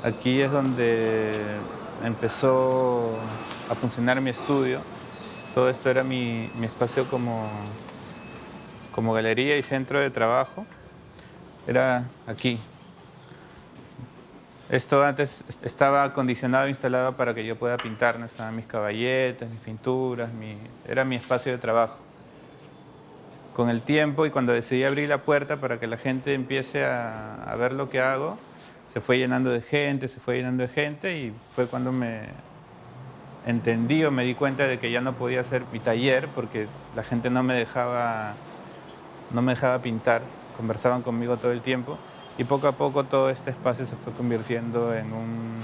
Aquí es donde empezó a funcionar mi estudio. Todo esto era mi espacio como galería y centro de trabajo. Era aquí. Esto antes estaba acondicionado e instalado para que yo pueda pintar, ¿no? Estaban mis caballetes, mis pinturas, era mi espacio de trabajo. Con el tiempo y cuando decidí abrir la puerta para que la gente empiece a ver lo que hago, se fue llenando de gente, se fue llenando de gente y fue cuando me entendí o me di cuenta de que ya no podía hacer mi taller porque la gente no me dejaba pintar, conversaban conmigo todo el tiempo y poco a poco todo este espacio se fue convirtiendo en un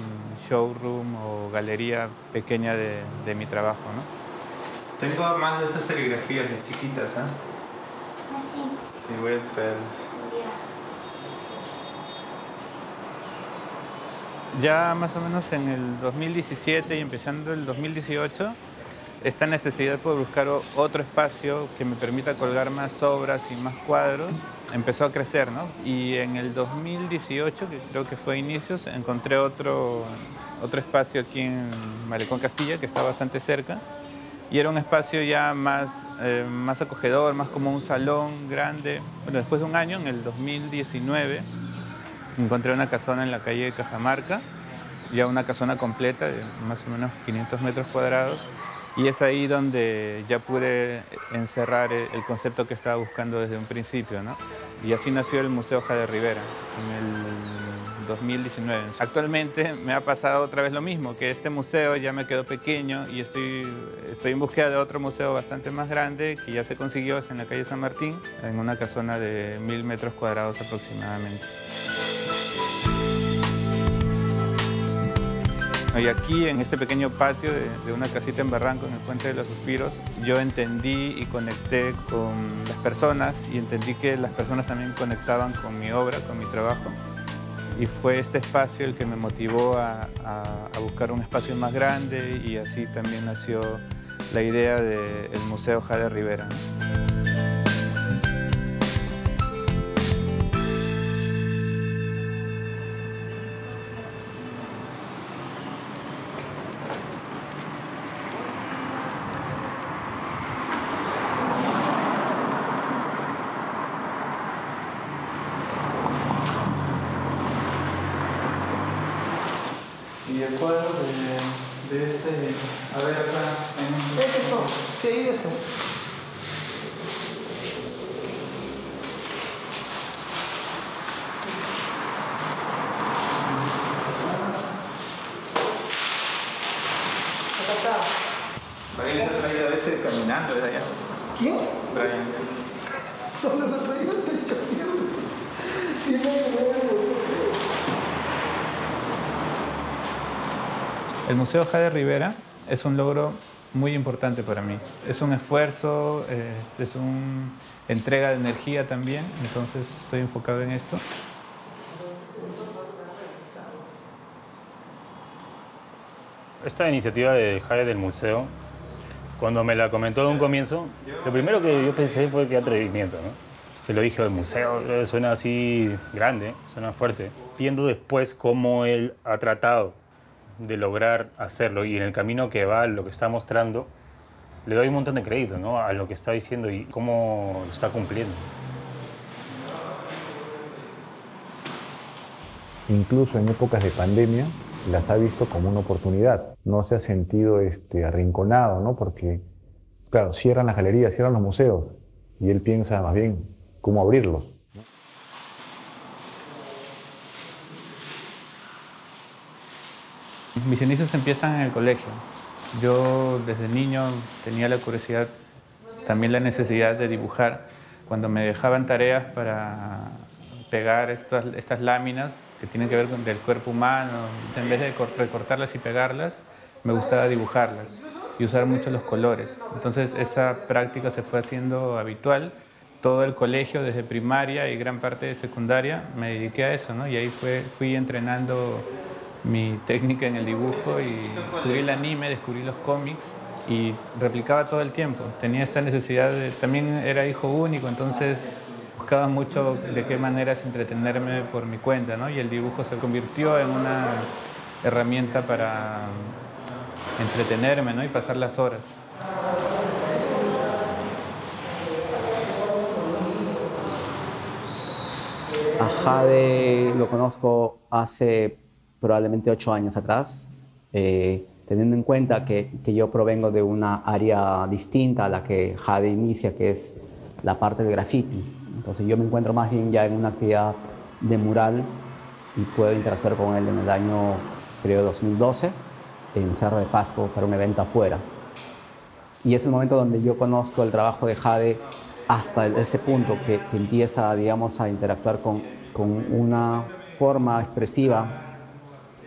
showroom o galería pequeña de mi trabajo, ¿no? Tengo más de estas serigrafías de chiquitas, ¿eh? Así. Sí, voy a traer. Ya más o menos en el 2017 y empezando el 2018, esta necesidad por buscar otro espacio que me permita colgar más obras y más cuadros empezó a crecer, ¿no? Y en el 2018, que creo que fue a inicios, encontré otro espacio aquí en Malecón Castilla, que está bastante cerca, y era un espacio ya más acogedor, más como un salón grande. Bueno, después de un año, en el 2019, encontré una casona en la calle de Cajamarca, ya una casona completa de más o menos 500 metros cuadrados, y es ahí donde ya pude encerrar el concepto que estaba buscando desde un principio, ¿no? Y así nació el Museo Jade Rivera en el 2019. Actualmente me ha pasado otra vez lo mismo, que este museo ya me quedó pequeño y estoy en búsqueda de otro museo bastante más grande que ya se consiguió, es en la calle San Martín, en una casona de 1000 metros cuadrados aproximadamente. Y aquí, en este pequeño patio de una casita en Barranco, en el Puente de los Suspiros, yo entendí y conecté con las personas y entendí que las personas también conectaban con mi obra, con mi trabajo. Y fue este espacio el que me motivó a buscar un espacio más grande y así también nació la idea del Museo Jade Rivera, ¿no? Y el cuadro de este, a ver acá. ¿Qué es esto? ¿Qué es esto? Acá está. Brian se ha traído a veces caminando desde allá. ¿Quién? Brian. Solo lo traigo el techo mierda. Si no me muevo. El Museo Jade Rivera es un logro muy importante para mí. Es un esfuerzo, es una entrega de energía también, entonces estoy enfocado en esto. Esta iniciativa de Jade del museo, cuando me la comentó de un comienzo, lo primero que yo pensé fue que atrevimiento, ¿no? Se lo dije al museo, suena así grande, suena fuerte. Viendo después cómo él ha tratado de lograr hacerlo y en el camino que va, lo que está mostrando, le doy un montón de crédito, ¿no? A lo que está diciendo y cómo lo está cumpliendo. Incluso en épocas de pandemia, las ha visto como una oportunidad. No se ha sentido arrinconado, ¿no? Porque, claro, cierran las galerías, cierran los museos, y él piensa más bien cómo abrirlos. Mis inicios empiezan en el colegio. Yo desde niño tenía la curiosidad, también la necesidad de dibujar. Cuando me dejaban tareas para pegar estas láminas que tienen que ver con el cuerpo humano, en vez de recortarlas y pegarlas, me gustaba dibujarlas y usar mucho los colores. Entonces esa práctica se fue haciendo habitual. Todo el colegio, desde primaria y gran parte de secundaria, me dediqué a eso, ¿no? Y ahí fui entrenando mi técnica en el dibujo y descubrí el anime, descubrí los cómics y replicaba todo el tiempo. Tenía esta necesidad también era hijo único, entonces buscaba mucho de qué maneras entretenerme por mi cuenta, ¿no? Y el dibujo se convirtió en una herramienta para entretenerme, ¿no? Y pasar las horas. A Jade lo conozco hace probablemente 8 años atrás, teniendo en cuenta que yo provengo de una área distinta a la que Jade inicia, que es la parte del graffiti. Entonces yo me encuentro más bien ya en una actividad de mural y puedo interactuar con él en el año, creo, 2012, en Cerro de Pasco para un evento afuera. Y es el momento donde yo conozco el trabajo de Jade hasta ese punto que empieza, digamos, a interactuar con una forma expresiva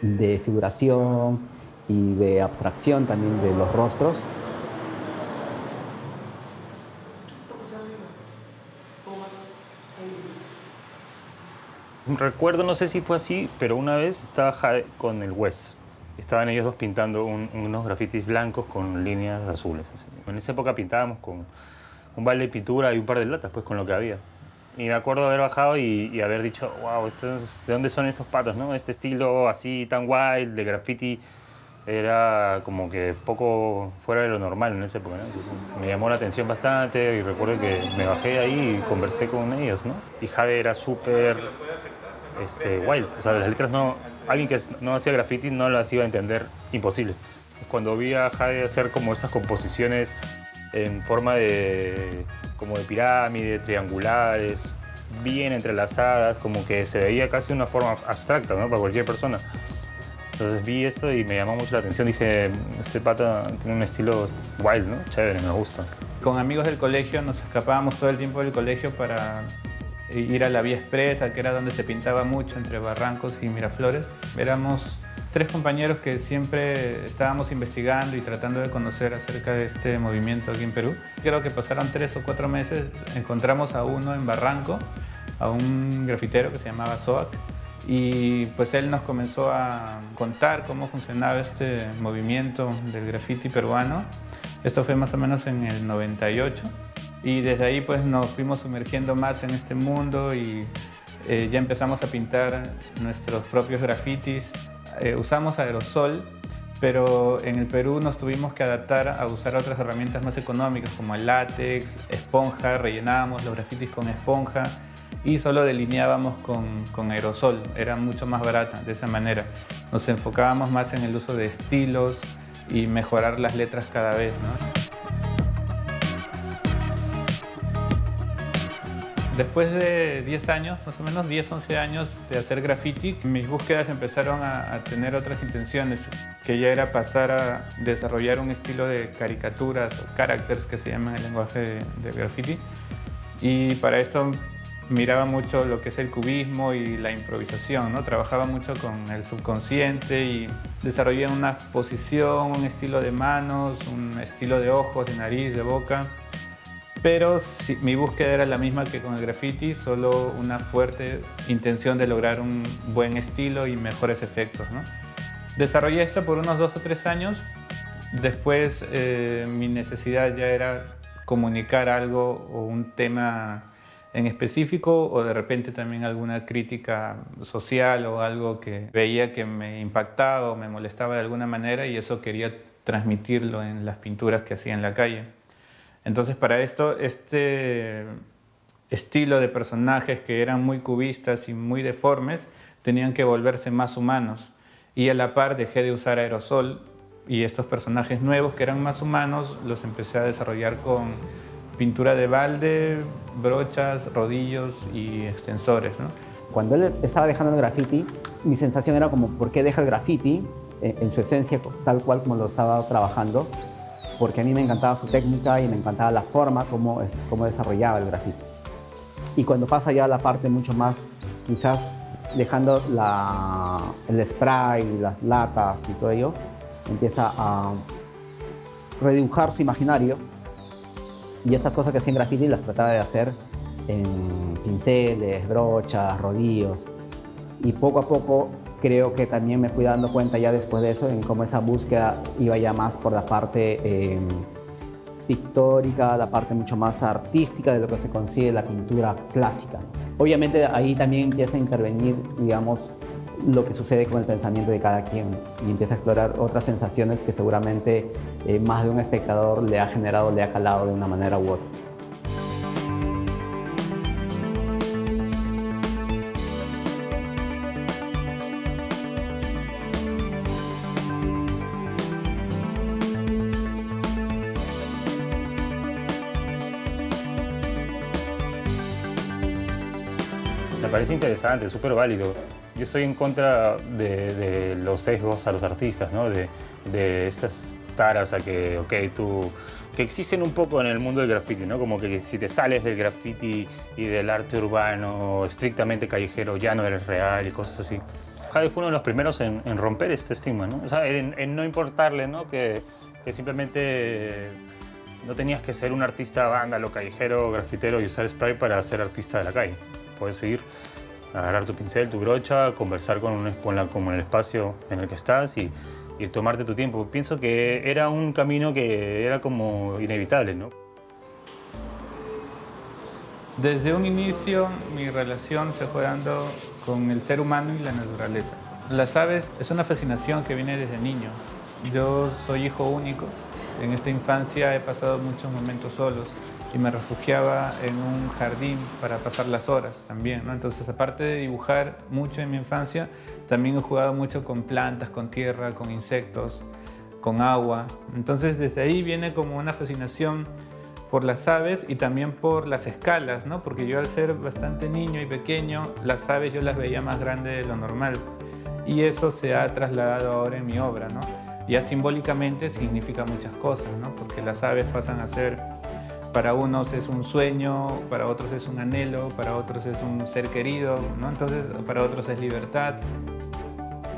de figuración y de abstracción también de los rostros. Recuerdo, no sé si fue así, pero una vez estaba Jade con el Wes. Estaban ellos dos pintando unos grafitis blancos con líneas azules. En esa época pintábamos con un balde de pintura y un par de latas, pues con lo que había. Y me acuerdo haber bajado y haber dicho, wow, ¿de dónde son estos patos, no? Este estilo así tan wild de graffiti era como que poco fuera de lo normal en esa época, ¿no? Entonces, me llamó la atención bastante y recuerdo que me bajé ahí y conversé con ellos, ¿no? Y Jade era súper wild, o sea, las letras no... Alguien que no hacía graffiti no las iba a entender, imposible. Cuando vi a Jade hacer como estas composiciones en forma como de pirámide, triangulares, bien entrelazadas, como que se veía casi una forma abstracta, ¿no? Para cualquier persona. Entonces vi esto y me llamó mucho la atención. Dije, este pata tiene un estilo wild, ¿no? Chévere, me gusta. Con amigos del colegio nos escapábamos todo el tiempo del colegio para ir a la Vía Expresa, que era donde se pintaba mucho, entre Barrancos y Miraflores. Éramos 3 compañeros que siempre estábamos investigando y tratando de conocer acerca de este movimiento aquí en Perú. Creo que pasaron 3 o 4 meses, encontramos a uno en Barranco, a un grafitero que se llamaba Zoac, y pues él nos comenzó a contar cómo funcionaba este movimiento del graffiti peruano. Esto fue más o menos en el 98. Y desde ahí pues nos fuimos sumergiendo más en este mundo y ya empezamos a pintar nuestros propios grafitis. Usamos aerosol, pero en el Perú nos tuvimos que adaptar a usar otras herramientas más económicas como el látex, esponja, rellenábamos los grafitis con esponja y solo delineábamos con aerosol. Era mucho más barata de esa manera. Nos enfocábamos más en el uso de estilos y mejorar las letras cada vez, ¿no? Después de 10 años, más o menos 10, 11 años de hacer graffiti, mis búsquedas empezaron a tener otras intenciones, que ya era pasar a desarrollar un estilo de caricaturas o characters que se llaman en el lenguaje de graffiti. Y para esto miraba mucho lo que es el cubismo y la improvisación, ¿no? Trabajaba mucho con el subconsciente y desarrollé una posición, un estilo de manos, un estilo de ojos, de nariz, de boca. Pero sí, mi búsqueda era la misma que con el graffiti, solo una fuerte intención de lograr un buen estilo y mejores efectos, ¿no? Desarrollé esto por unos 2 o 3 años. Después mi necesidad ya era comunicar algo o un tema en específico o de repente también alguna crítica social o algo que veía que me impactaba o me molestaba de alguna manera y eso quería transmitirlo en las pinturas que hacía en la calle. Entonces para esto, este estilo de personajes que eran muy cubistas y muy deformes tenían que volverse más humanos y a la par dejé de usar aerosol y estos personajes nuevos que eran más humanos los empecé a desarrollar con pintura de balde, brochas, rodillos y extensores, ¿no? Cuando él estaba dejando el graffiti, mi sensación era como, ¿por qué deja el graffiti en su esencia tal cual como lo estaba trabajando? Porque a mí me encantaba su técnica y me encantaba la forma como desarrollaba el graffiti. Y cuando pasa ya a la parte mucho más, quizás dejando el spray, las latas y todo ello, empieza a redibujar su imaginario y estas cosas que hacía en graffiti las trataba de hacer en pinceles, brochas, rodillos. Y poco a poco creo que también me fui dando cuenta ya después de eso en cómo esa búsqueda iba ya más por la parte pictórica, la parte mucho más artística de lo que se consigue en la pintura clásica. Obviamente ahí también empieza a intervenir, digamos, lo que sucede con el pensamiento de cada quien y empieza a explorar otras sensaciones que seguramente más de un espectador le ha generado, le ha calado de una manera u otra. Me parece interesante, súper válido. Yo estoy en contra de los sesgos a los artistas, ¿no? De estas taras a que, que existen un poco en el mundo del graffiti, ¿no? Como que si te sales del graffiti y del arte urbano estrictamente callejero, ya no eres real y cosas así. Jade fue uno de los primeros en romper este estigma, ¿no? O sea, en no importarle, ¿no? Que simplemente no tenías que ser un artista vándalo, callejero, grafitero y usar spray para ser artista de la calle. Puedes seguir, agarrar tu pincel, tu brocha, conversar con el espacio en el que estás y tomarte tu tiempo. Pienso que era un camino que era como inevitable, ¿no? Desde un inicio mi relación se fue dando con el ser humano y la naturaleza. Las aves es una fascinación que viene desde niño. Yo soy hijo único. En esta infancia he pasado muchos momentos solos y me refugiaba en un jardín para pasar las horas también, ¿no? Entonces, aparte de dibujar mucho en mi infancia, también he jugado mucho con plantas, con tierra, con insectos, con agua. Entonces, desde ahí viene como una fascinación por las aves y también por las escalas, ¿no? Porque yo al ser bastante niño y pequeño, las aves yo las veía más grandes de lo normal. Y eso se ha trasladado ahora en mi obra, ¿no? Ya simbólicamente significa muchas cosas, ¿no? Porque las aves pasan a ser, para unos es un sueño, para otros es un anhelo, para otros es un ser querido, ¿no? Entonces, para otros es libertad.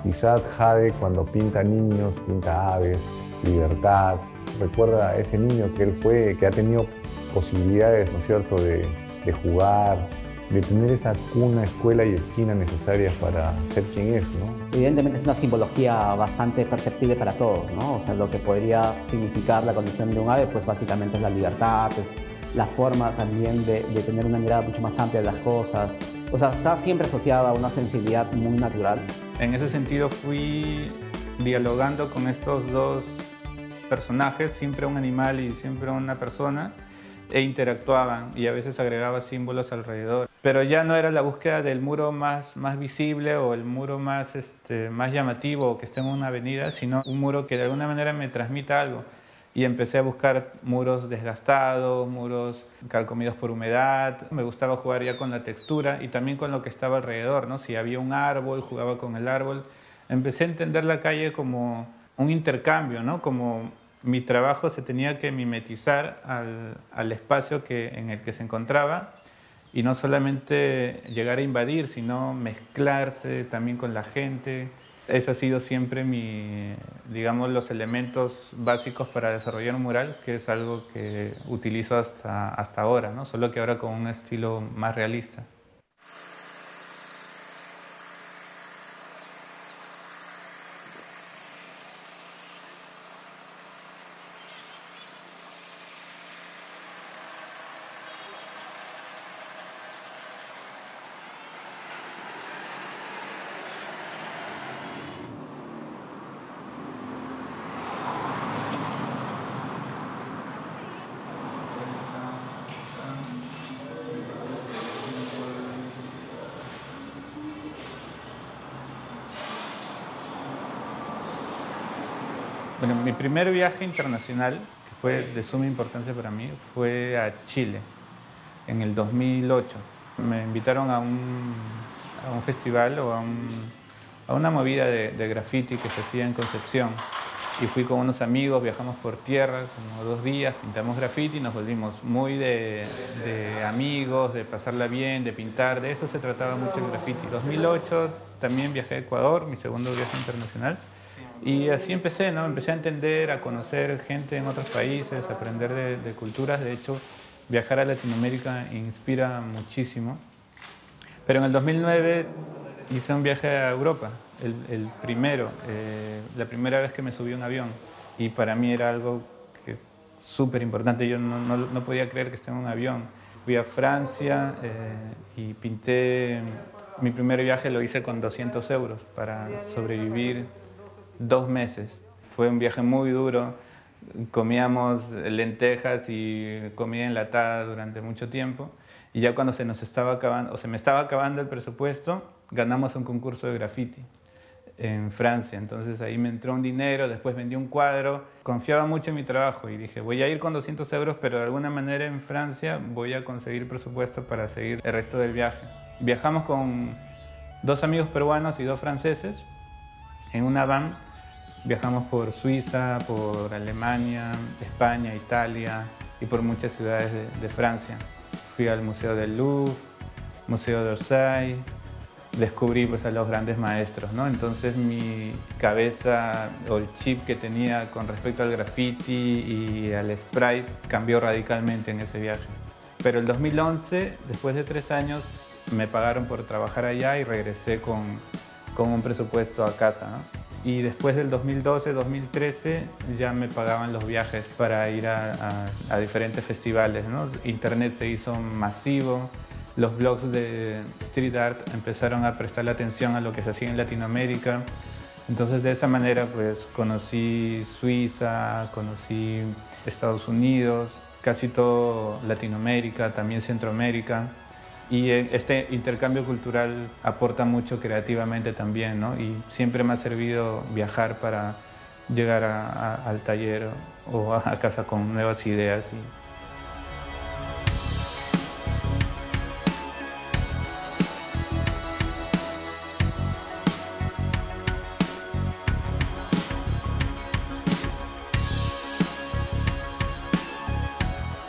Quizás Jade, cuando pinta niños, pinta aves, libertad, recuerda a ese niño que él fue, que ha tenido posibilidades, ¿no es cierto?, de jugar, de tener esa cuna, escuela y esquina necesarias para ser quien es, ¿no? Evidentemente es una simbología bastante perceptible para todos, ¿no? O sea, lo que podría significar la condición de un ave, pues básicamente es la libertad, pues, la forma también de tener una mirada mucho más amplia de las cosas. O sea, está siempre asociada a una sensibilidad muy natural. En ese sentido fui dialogando con estos dos personajes, siempre un animal y siempre una persona, e interactuaban y a veces agregaba símbolos alrededor. Pero ya no era la búsqueda del muro más visible o el muro más llamativo o que esté en una avenida, sino un muro que de alguna manera me transmita algo. Y empecé a buscar muros desgastados, muros carcomidos por humedad. Me gustaba jugar ya con la textura y también con lo que estaba alrededor, ¿no? Si había un árbol, jugaba con el árbol. Empecé a entender la calle como un intercambio, ¿no? Como mi trabajo se tenía que mimetizar al espacio en el que se encontraba y no solamente llegar a invadir, sino mezclarse también con la gente. Ese ha sido siempre digamos, los elementos básicos para desarrollar un mural, que es algo que utilizo hasta ahora, ¿no? Solo que ahora con un estilo más realista. Bueno, mi primer viaje internacional, que fue de suma importancia para mí, fue a Chile, en el 2008. Me invitaron a un festival o a una movida de graffiti que se hacía en Concepción. Y fui con unos amigos, viajamos por tierra como 2 días, pintamos graffiti y nos volvimos muy de amigos, de pasarla bien, de pintar. De eso se trataba mucho el graffiti. En 2008 también viajé a Ecuador, mi segundo viaje internacional. Y así empecé, ¿no? Empecé a entender, a conocer gente en otros países, a aprender de culturas. De hecho, viajar a Latinoamérica inspira muchísimo. Pero en el 2009 hice un viaje a Europa, el primero, la primera vez que me subí a un avión. Y para mí era algo que súper importante. Yo no podía creer que esté en un avión. Fui a Francia y pinté. Mi primer viaje lo hice con 200 euros para sobrevivir 2 meses. Fue un viaje muy duro. Comíamos lentejas y comida enlatada durante mucho tiempo. Y ya cuando se nos estaba acabando, o se me estaba acabando el presupuesto, ganamos un concurso de graffiti en Francia. Entonces ahí me entró un dinero, después vendí un cuadro. Confiaba mucho en mi trabajo y dije, voy a ir con 200 euros, pero de alguna manera en Francia voy a conseguir presupuesto para seguir el resto del viaje. Viajamos con 2 amigos peruanos y 2 franceses en una van. Viajamos por Suiza, por Alemania, España, Italia y por muchas ciudades de Francia. Fui al Museo del Louvre, Museo d'Orsay, descubrí pues, a los grandes maestros, ¿no? Entonces mi cabeza o el chip que tenía con respecto al graffiti y al sprite cambió radicalmente en ese viaje. Pero el 2011, después de 3 años, me pagaron por trabajar allá y regresé con un presupuesto a casa, ¿no? Y después del 2012, 2013 ya me pagaban los viajes para ir a diferentes festivales, ¿no? Internet se hizo masivo, los blogs de street art empezaron a prestarle atención a lo que se hacía en Latinoamérica. Entonces de esa manera pues conocí Suiza, conocí Estados Unidos, casi todo Latinoamérica, también Centroamérica. Y este intercambio cultural aporta mucho creativamente también, ¿no? Y siempre me ha servido viajar para llegar al taller o a casa con nuevas ideas.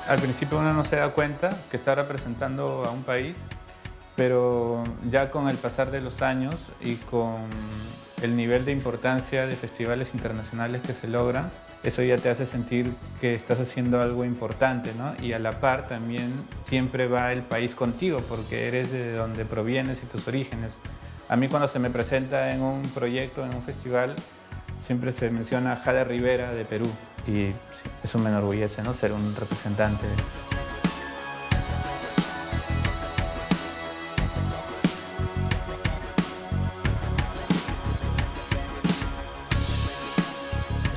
Al principio uno no se da cuenta que está representando a un país, pero ya con el pasar de los años y con el nivel de importancia de festivales internacionales que se logran, eso ya te hace sentir que estás haciendo algo importante, ¿no? Y a la par también siempre va el país contigo, porque eres de donde provienes y tus orígenes. A mí cuando se me presenta en un proyecto, en un festival, siempre se menciona Jade Rivera de Perú. Y sí, eso me enorgullece, ¿no? Ser un representante.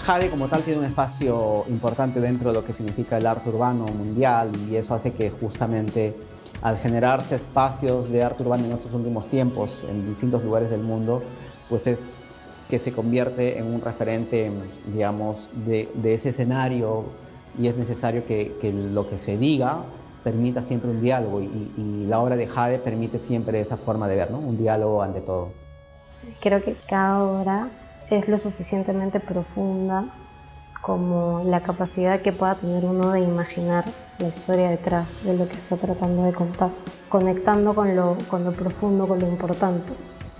Jade como tal tiene un espacio importante dentro de lo que significa el arte urbano mundial y eso hace que justamente al generarse espacios de arte urbano en estos últimos tiempos en distintos lugares del mundo, pues es que se convierte en un referente, digamos, de ese escenario y es necesario que lo que se diga permita siempre un diálogo y la obra de Jade permite siempre esa forma de ver, ¿no? Un diálogo ante todo. Creo que cada obra es lo suficientemente profunda como la capacidad que pueda tener uno de imaginar la historia detrás de lo que está tratando de contar, conectando con lo profundo, con lo importante,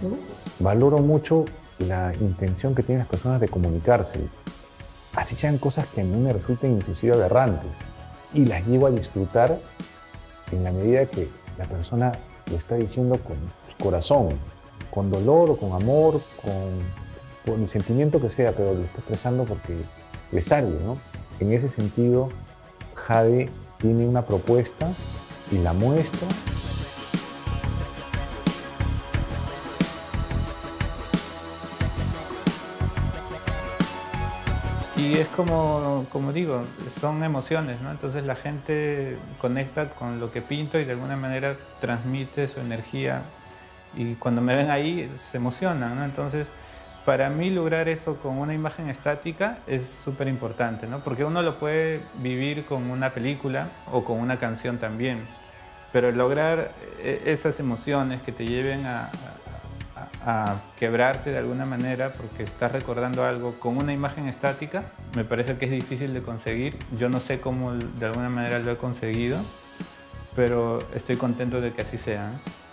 ¿no? Valoro mucho la intención que tienen las personas de comunicarse, así sean cosas que a mí me resulten inclusive aberrantes, y las llevo a disfrutar en la medida que la persona lo está diciendo con su corazón, con dolor o con amor, con el sentimiento que sea, pero lo está expresando porque le sale, ¿no? En ese sentido, Jade tiene una propuesta y la muestra. Y es como digo, son emociones, ¿no? Entonces la gente conecta con lo que pinto y de alguna manera transmite su energía y cuando me ven ahí se emocionan, ¿no? Entonces para mí lograr eso con una imagen estática es súper importante, ¿no? Porque uno lo puede vivir con una película o con una canción también, pero lograr esas emociones que te lleven a quebrarte de alguna manera porque estás recordando algo con una imagen estática, me parece que es difícil de conseguir. Yo no sé cómo de alguna manera lo he conseguido, pero estoy contento de que así sea, ¿no?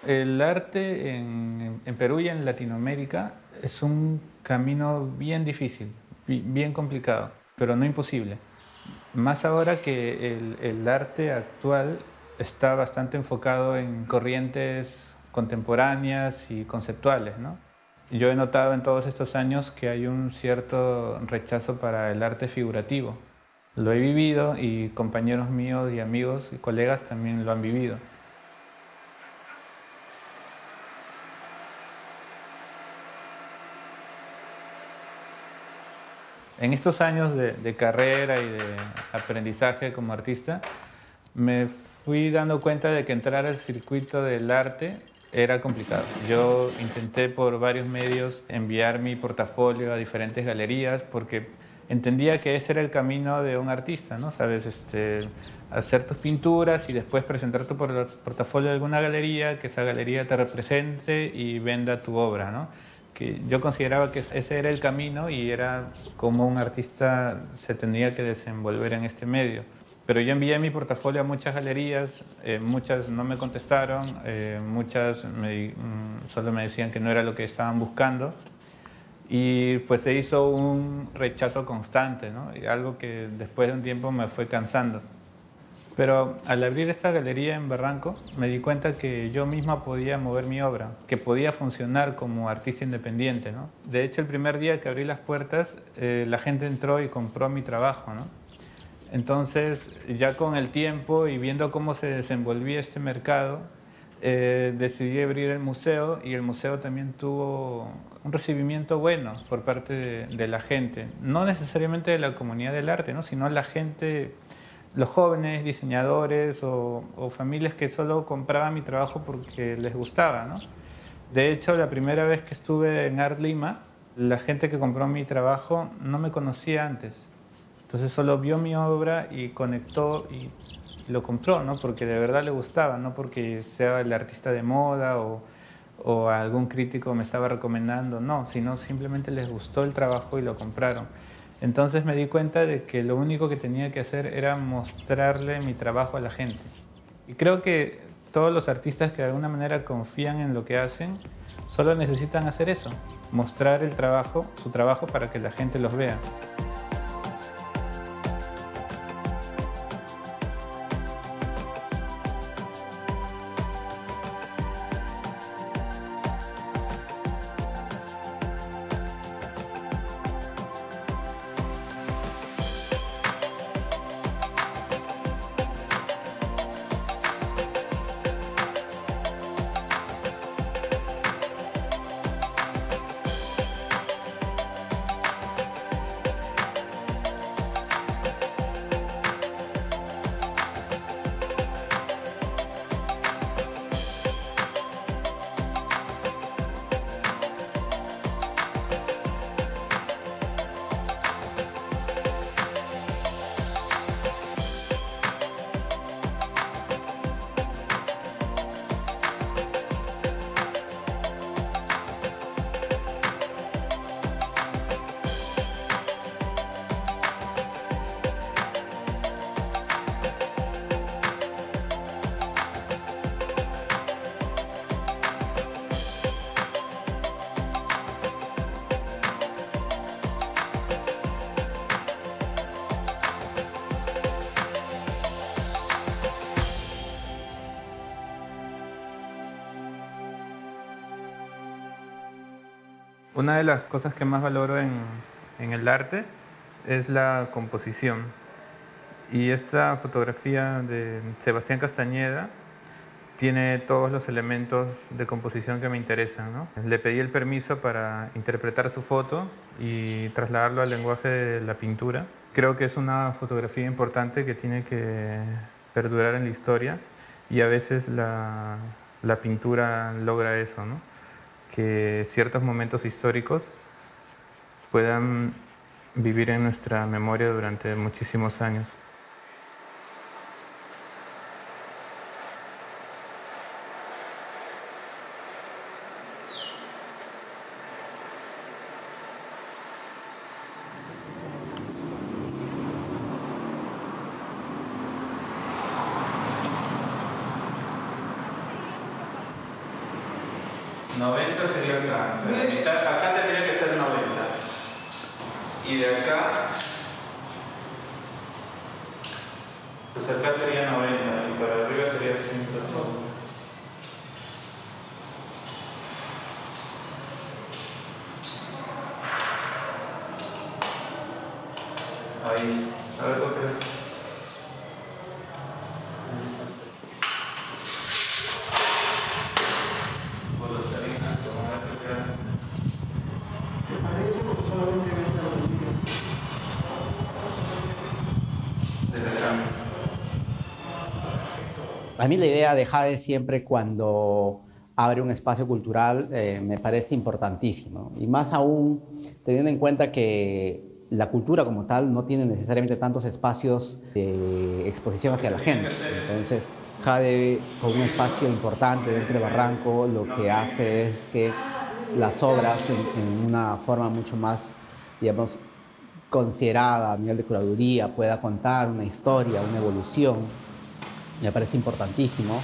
El arte en Perú y en Latinoamérica es un camino bien difícil, bien complicado, pero no imposible. Más ahora que el arte actual está bastante enfocado en corrientes contemporáneas y conceptuales, ¿no? Yo he notado en todos estos años que hay un cierto rechazo para el arte figurativo. Lo he vivido y compañeros míos y amigos y colegas también lo han vivido. En estos años de carrera y de aprendizaje como artista, me fui dando cuenta de que entrar al circuito del arte era complicado. Yo intenté por varios medios enviar mi portafolio a diferentes galerías porque entendía que ese era el camino de un artista, ¿no? Sabes, hacer tus pinturas y después presentar tu portafolio a alguna galería, que esa galería te represente y venda tu obra, ¿no? Que yo consideraba que ese era el camino y era como un artista se tenía que desenvolver en este medio. Pero yo envié mi portafolio a muchas galerías, muchas no me contestaron, muchas solo me decían que no era lo que estaban buscando y pues se hizo un rechazo constante, ¿no? Y algo que después de un tiempo me fue cansando. Pero al abrir esta galería en Barranco me di cuenta que yo misma podía mover mi obra, que podía funcionar como artista independiente, ¿no? De hecho, el primer día que abrí las puertas, la gente entró y compró mi trabajo, ¿no? Entonces, ya con el tiempo y viendo cómo se desenvolvía este mercado, decidí abrir el museo y el museo también tuvo un recibimiento bueno por parte de la gente. No necesariamente de la comunidad del arte, ¿no? Sino la gente, los jóvenes diseñadores o familias que solo compraban mi trabajo porque les gustaba, ¿no? De hecho, la primera vez que estuve en Art Lima, la gente que compró mi trabajo no me conocía antes. Entonces solo vio mi obra y conectó y lo compró, ¿no? Porque de verdad le gustaba, no porque sea el artista de moda o algún crítico me estaba recomendando, no, sino simplemente les gustó el trabajo y lo compraron. Entonces me di cuenta de que lo único que tenía que hacer era mostrarle mi trabajo a la gente. Y creo que todos los artistas que de alguna manera confían en lo que hacen, solo necesitan hacer eso, mostrar el trabajo, su trabajo para que la gente los vea. Una de las cosas que más valoro en el arte es la composición. Y esta fotografía de Sebastián Castañeda tiene todos los elementos de composición que me interesan, ¿no? Le pedí el permiso para interpretar su foto y trasladarlo al lenguaje de la pintura. Creo que es una fotografía importante que tiene que perdurar en la historia y a veces la pintura logra eso, ¿no? Que ciertos momentos históricos puedan vivir en nuestra memoria durante muchísimos años. 90 sería acá. O sea, la mitad, acá tendría que ser 90. Y de acá, pues acá sería 90 y para arriba sería 100. Ahí, ¿sabes lo que es? ¿Te parece o solamente ves la bolilla? Desde acá. A mí la idea de Jade siempre cuando abre un espacio cultural me parece importantísimo. Y más aún teniendo en cuenta que la cultura como tal no tiene necesariamente tantos espacios de exposición hacia la gente. Entonces, Jade, con un espacio importante dentro de Barranco, lo que hace es que las obras en una forma mucho más, digamos, considerada a nivel de curaduría, pueda contar una historia, una evolución. Me parece importantísimo.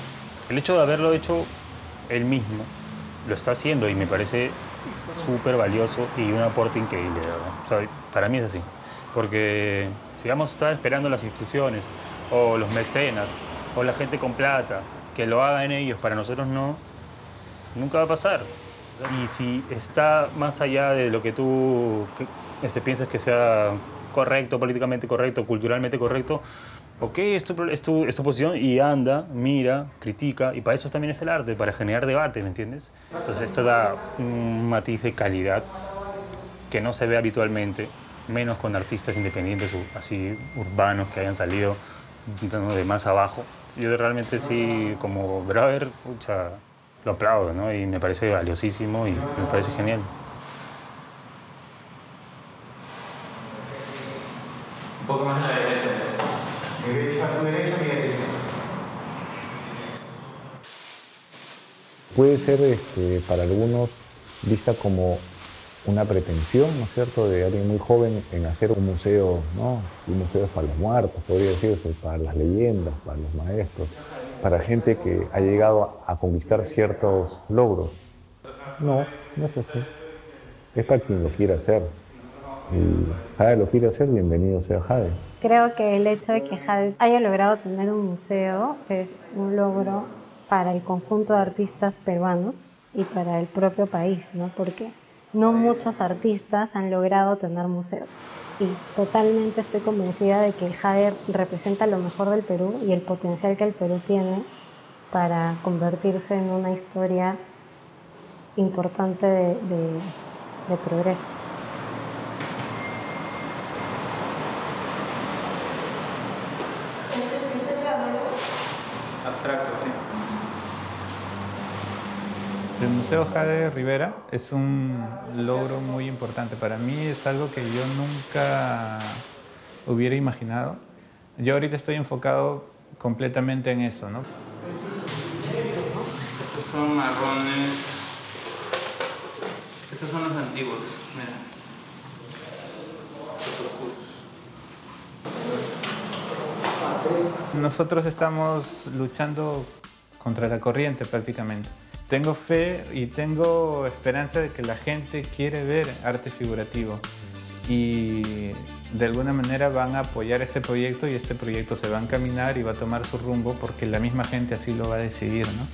El hecho de haberlo hecho él mismo, lo está haciendo y me parece súper valioso y un aporte increíble, ¿verdad? O sea, para mí es así. Porque si vamos a estar esperando las instituciones o los mecenas o la gente con plata que lo hagan ellos, para nosotros no, nunca va a pasar. Y si está más allá de lo que tú piensas que sea correcto, políticamente correcto, culturalmente correcto, ok, es tu posición y anda, mira, critica, y para eso también es el arte, para generar debate, ¿me entiendes? Entonces esto da un matiz de calidad que no se ve habitualmente, menos con artistas independientes así urbanos que hayan salido de más abajo. Yo realmente sí, como brother, pucha, lo aplaudo, ¿no? Y me parece valiosísimo y me parece genial. Un poco más a la derecha. Mi derecha, tu derecha, mi derecha. Puede ser para algunos vista como una pretensión, ¿no es cierto?, de alguien muy joven en hacer un museo, ¿no? Un museo para los muertos, podría decirse, para las leyendas, para los maestros, para gente que ha llegado a conquistar ciertos logros. No, no es así. Es para quien lo quiera hacer. Y Jade lo quiere hacer, bienvenido sea Jade. Creo que el hecho de que Jade haya logrado tener un museo es un logro para el conjunto de artistas peruanos y para el propio país, ¿no? Porque no muchos artistas han logrado tener museos. Y totalmente estoy convencida de que Jade representa lo mejor del Perú y el potencial que el Perú tiene para convertirse en una historia importante de progreso. Abstracto, sí. El Museo Jade Rivera es un logro muy importante. Para mí es algo que yo nunca hubiera imaginado. Yo ahorita estoy enfocado completamente en eso, ¿no? Estos son marrones. Estos son los antiguos, mira. Nosotros estamos luchando contra la corriente prácticamente. Tengo fe y tengo esperanza de que la gente quiere ver arte figurativo y de alguna manera van a apoyar este proyecto y este proyecto se va a encaminar y va a tomar su rumbo porque la misma gente así lo va a decidir, ¿no?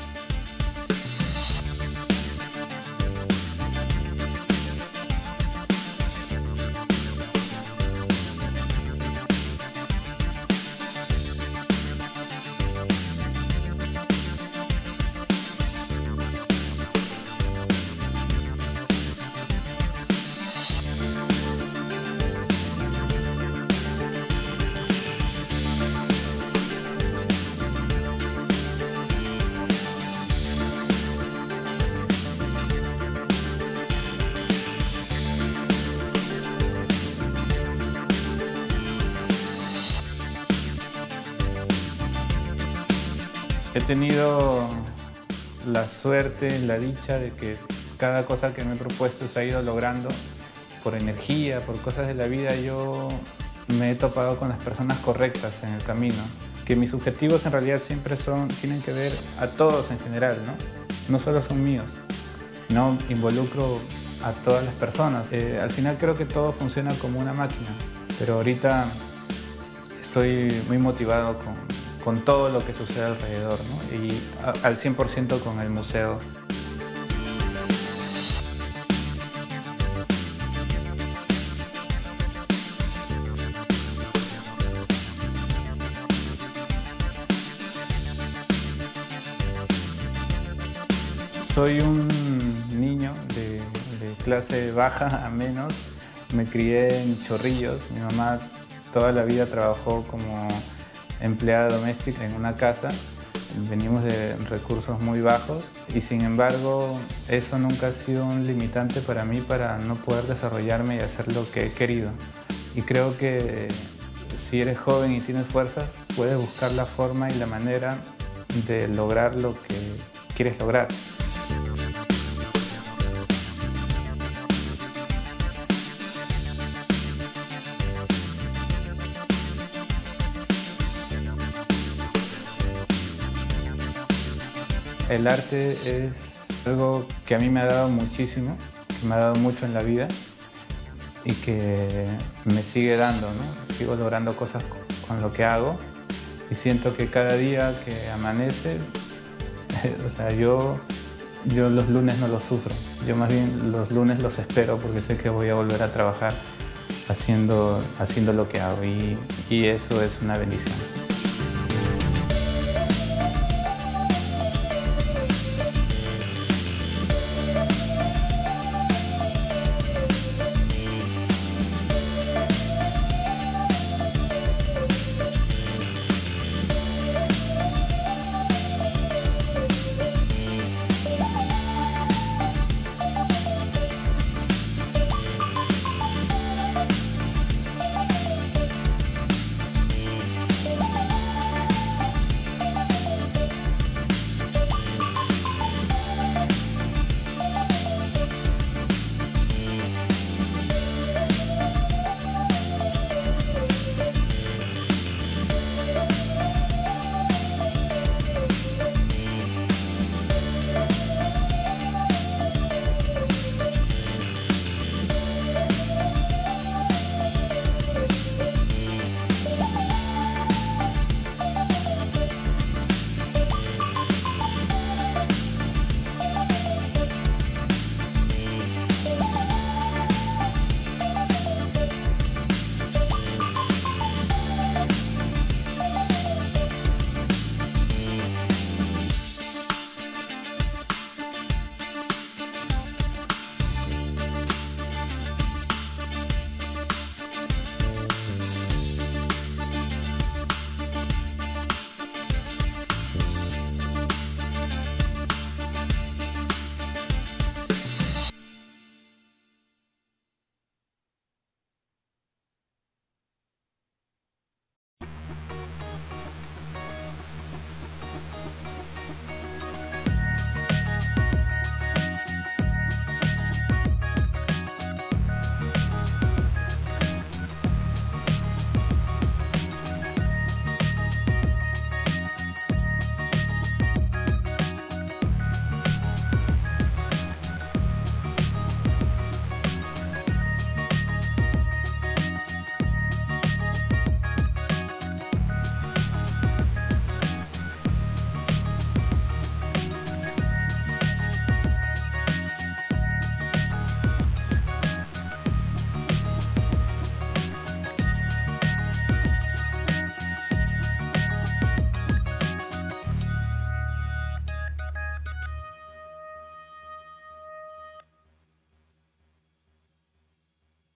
He tenido la suerte, la dicha de que cada cosa que me he propuesto se ha ido logrando por energía, por cosas de la vida. Yo me he topado con las personas correctas en el camino, que mis objetivos en realidad siempre tienen que ver a todos en general, ¿no? No solo son míos. no involucro a todas las personas. Al final creo que todo funciona como una máquina, pero ahorita estoy muy motivado con todo lo que sucede alrededor, ¿no? Y al 100% con el museo. Soy un niño de clase baja a menos. Me crié en Chorrillos. Mi mamá toda la vida trabajó como empleada doméstica en una casa. Venimos de recursos muy bajos y sin embargo eso nunca ha sido un limitante para mí para no poder desarrollarme y hacer lo que he querido. Y creo que si eres joven y tienes fuerzas, puedes buscar la forma y la manera de lograr lo que quieres lograr. El arte es algo que a mí me ha dado muchísimo, que me ha dado mucho en la vida y que me sigue dando, ¿no? Sigo logrando cosas con lo que hago y siento que cada día que amanece, o sea, yo los lunes no los sufro, yo más bien los lunes los espero porque sé que voy a volver a trabajar haciendo lo que hago y eso es una bendición.